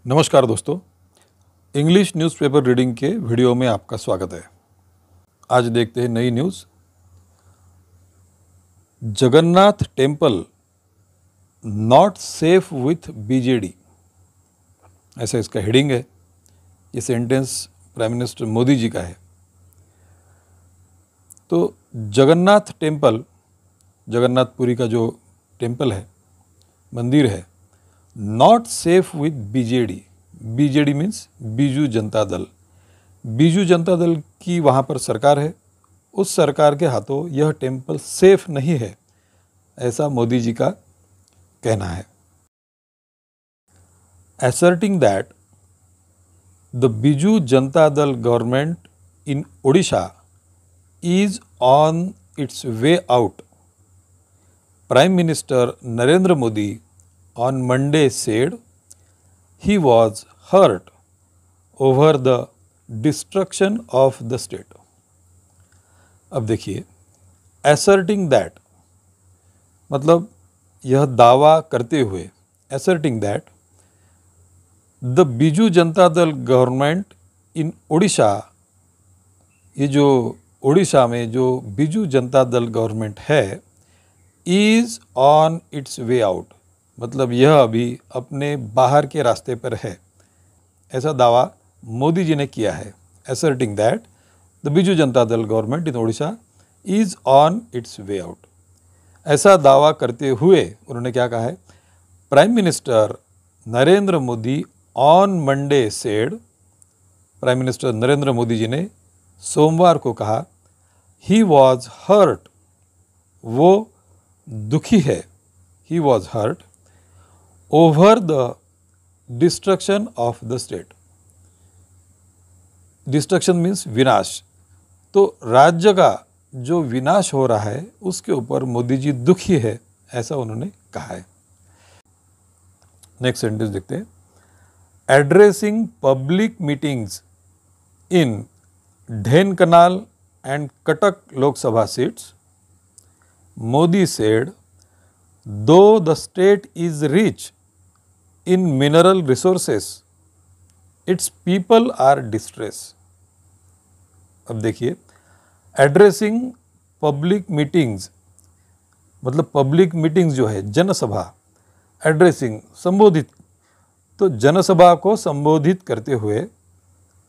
नमस्कार दोस्तों, English newspaper reading के वीडियो में आपका स्वागत है। आज देखते हैं नई news. Jagannath temple not safe with BJD, ऐसा इसका हेडिंग है। ये sentence prime minister Modi ji का है। तो जगन्नाथ टेम्पल, जगन्नाथपुरी का जो टेम्पल है, मंदिर है, not safe with BJD. BJD means Biju Janata दल। बीजू जनता दल की वहाँ पर सरकार है। उस सरकार के हाथों यह टेम्पल सेफ नहीं है, ऐसा मोदी जी का कहना है। asserting that the Biju Janata Dal government in Odisha is on its way out, Prime Minister Narendra Modi on Monday said he was hurt over the destruction of the state. अब देखिए, asserting that मतलब यह दावा करते हुए, asserting that the Biju Janata Dal government in Odisha, ये जो ओडिशा में जो बीजू जनता दल गवर्नमेंट है, is on its way out, मतलब यह अभी अपने बाहर के रास्ते पर है, ऐसा दावा मोदी जी ने किया है। asserting that the Biju Janata Dal government in Odisha is on its way out, ऐसा दावा करते हुए उन्होंने क्या कहा है? Prime minister Narendra Modi on Monday said, prime minister Narendra Modi ji ने सोमवार को कहा, ही वॉज हर्ट, वो दुखी है, he was hurt over the destruction of the state. Destruction means विनाश। तो राज्य का जो विनाश हो रहा है उसके ऊपर मोदी जी दुखी है, ऐसा उन्होंने कहा है। नेक्स्ट सेंटेंस देखते हैं। Addressing public meetings in Dhenkanal and Cuttack Lok Sabha seats, Modi said, though the state is rich in mineral resources, its people are distressed. अब देखिए, एड्रेसिंग पब्लिक मीटिंग्स मतलब पब्लिक मीटिंग्स जो है, जनसभा, एड्रेसिंग संबोधित, तो जनसभा को संबोधित करते हुए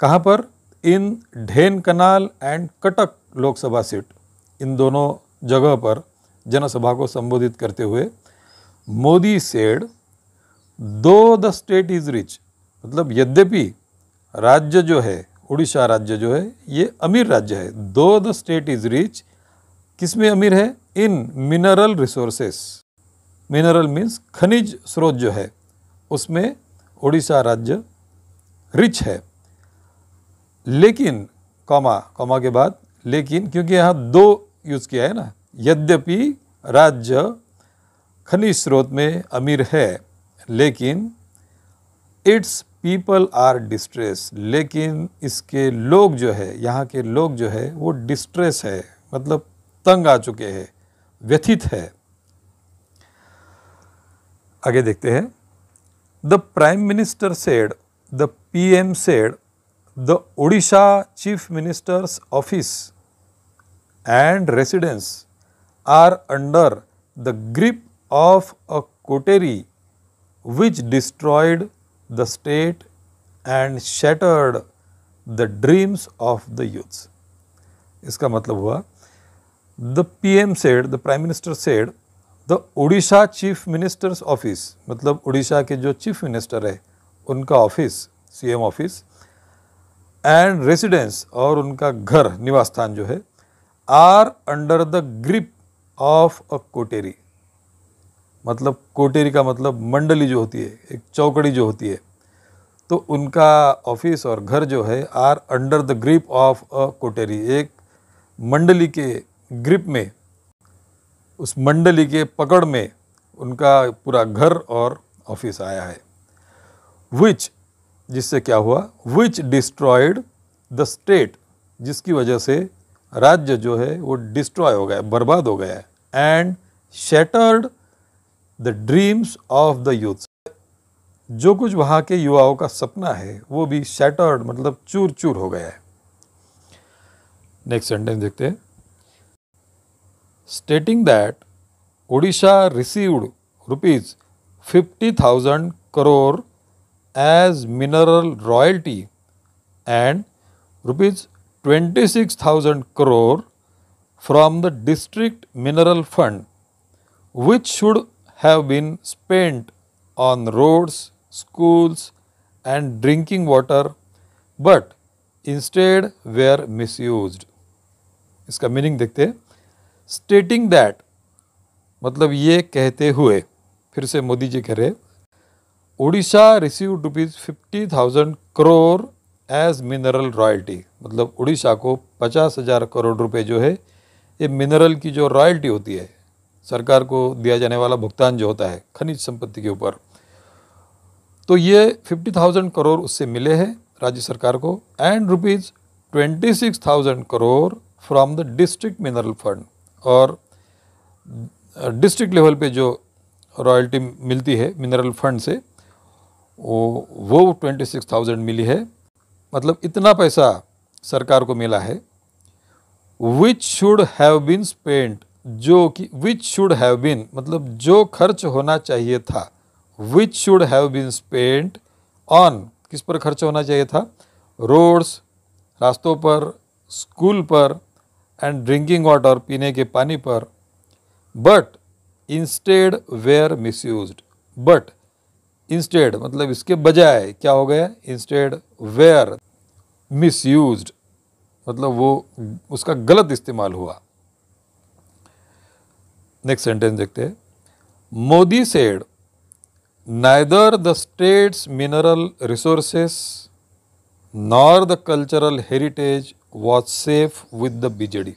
कहाँ पर? इन ढेनकनाल एंड कटक लोकसभा सीट, इन दोनों जगह पर जनसभा को संबोधित करते हुए मोदी सेड, दो द स्टेट इज रिच, मतलब यद्यपि राज्य जो है, उड़ीसा राज्य जो है, ये अमीर राज्य है। दो द स्टेट इज रिच, किस में अमीर है? इन मिनरल रिसोर्सेस। मिनरल मीन्स खनिज स्रोत जो है, उसमें उड़ीसा राज्य रिच है। लेकिन कॉमा के बाद लेकिन, क्योंकि यहाँ दो यूज किया है ना, यद्यपि राज्य खनिज स्रोत में अमीर है, लेकिन इट्स पीपल आर डिस्ट्रेस, लेकिन इसके लोग जो है, यहाँ के लोग जो है, वो डिस्ट्रेस है, मतलब तंग आ चुके हैं, व्यथित है। आगे देखते हैं। The prime minister said, the PM said, the Odisha chief minister's office and residence are under the grip of a coterie which destroyed the state and shattered the dreams of the youths. इसका मतलब हुआ, the PM said, the Prime Minister said, the Odisha Chief Minister's office, मतलब उड़ीसा के जो chief minister है उनका office, CM office, and residence और उनका घर, निवास स्थान जो है, are under the grip of a coterie, मतलब कोटेरी का मतलब मंडली जो होती है, एक चौकड़ी जो होती है, तो उनका ऑफिस और घर जो है, are under the grip of a coterie, एक मंडली के ग्रिप में, उस मंडली के पकड़ में उनका पूरा घर और ऑफिस आया है। विच, जिससे क्या हुआ? विच डिस्ट्रॉयड द स्टेट, जिसकी वजह से राज्य जो है वो डिस्ट्रॉय हो गया, बर्बाद हो गया है। And shattered the dreams of the youth, जो कुछ वहाँ के युवाओं का सपना है वो भी शैटर्ड मतलब चूर चूर हो गया है। नेक्स्ट सेंटेंस देखते हैं। Stating that Odisha received rupees 50,000 crore as mineral royalty and rupees 26,000 crore from the district mineral fund, which should have been spent on roads, schools and drinking water, but instead were misused. इसका meaning देखते हैं। Stating that मतलब ये कहते हुए, फिर से मोदी जी कह रहे, Odisha received rupees 50,000 crore as mineral royalty, मतलब उड़ीसा को 50,000 करोड़ रुपए जो है ये मिनरल की जो रॉयल्टी होती है, सरकार को दिया जाने वाला भुगतान जो होता है खनिज संपत्ति के ऊपर, तो ये 50,000 करोड़ उससे मिले हैं राज्य सरकार को, and rupees 26,000 crore from the district mineral fund, और डिस्ट्रिक्ट लेवल पे जो रॉयल्टी मिलती है मिनरल फंड से वो 26,000 मिली है, मतलब इतना पैसा सरकार को मिला है। Which should have been spent, जो कि विच शुड हैव बीन मतलब जो खर्च होना चाहिए था, which should have been spent on, किस पर खर्च होना चाहिए था, रोड्स रास्तों पर, स्कूल पर एंड ड्रिंकिंग वाटर पीने के पानी पर, but instead were misused, but instead मतलब इसके बजाय क्या हो गया, इंस्टेड वेयर मिसयूज्ड मतलब वो उसका गलत इस्तेमाल हुआ। नेक्स्ट सेंटेंस देखते हैं। Modi said neither the state's mineral resources nor the cultural heritage was safe with the BJD.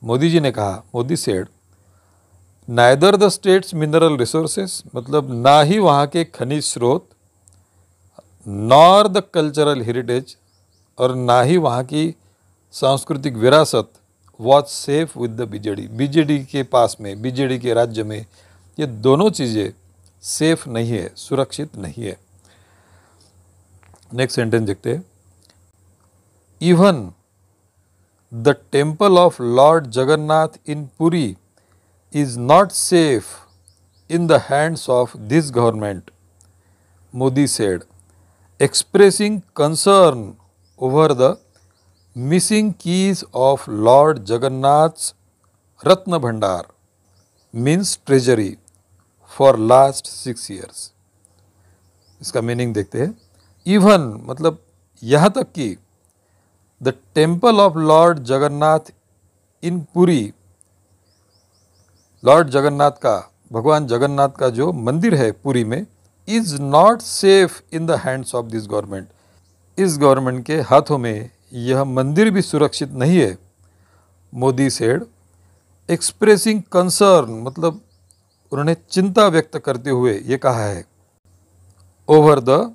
Modi ji ने कहा, Modi said neither the state's mineral resources मतलब ना ही वहाँ के खनिज स्रोत, नॉर द कल्चरल हेरिटेज और ना ही वहाँ की सांस्कृतिक विरासत, was safe with the BJD, BJD के पास में, बीजेडी के राज्य में ये दोनों चीज़ें सेफ नहीं है, सुरक्षित नहीं है। नेक्स्ट सेंटेंस देखते हैं। Even the temple of Lord Jagannath in Puri is not safe in the hands of this government, Modi said, expressing concern over the missing keys of Lord Jagannath's Ratna Bhandar, means treasury, for last 6 years. इसका meaning देखते हैं। Even मतलब यहाँ तक कि the temple of Lord Jagannath in Puri, Lord Jagannath का, भगवान जगन्नाथ का जो मंदिर है पुरी में, is not safe in the hands of this government, इस गवर्नमेंट के हाथों में यह मंदिर भी सुरक्षित नहीं है। मोदी सेड एक्सप्रेसिंग कंसर्न मतलब उन्होंने चिंता व्यक्त करते हुए ये कहा है, over the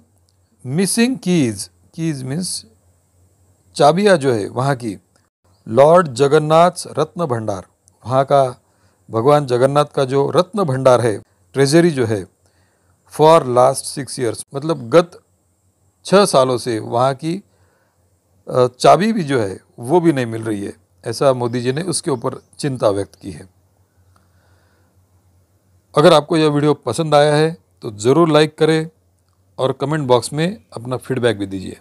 missing keys, keys means चाबियाँ जो है वहाँ की, लॉर्ड जगन्नाथ रत्न भंडार, वहाँ का भगवान जगन्नाथ का जो रत्न भंडार है, ट्रेजरी जो है, फॉर लास्ट 6 years मतलब गत 6 सालों से वहाँ की चाबी भी जो है वो भी नहीं मिल रही है, ऐसा मोदी जी ने उसके ऊपर चिंता व्यक्त की है। अगर आपको यह वीडियो पसंद आया है तो ज़रूर लाइक करें और कमेंट बॉक्स में अपना फीडबैक भी दीजिए।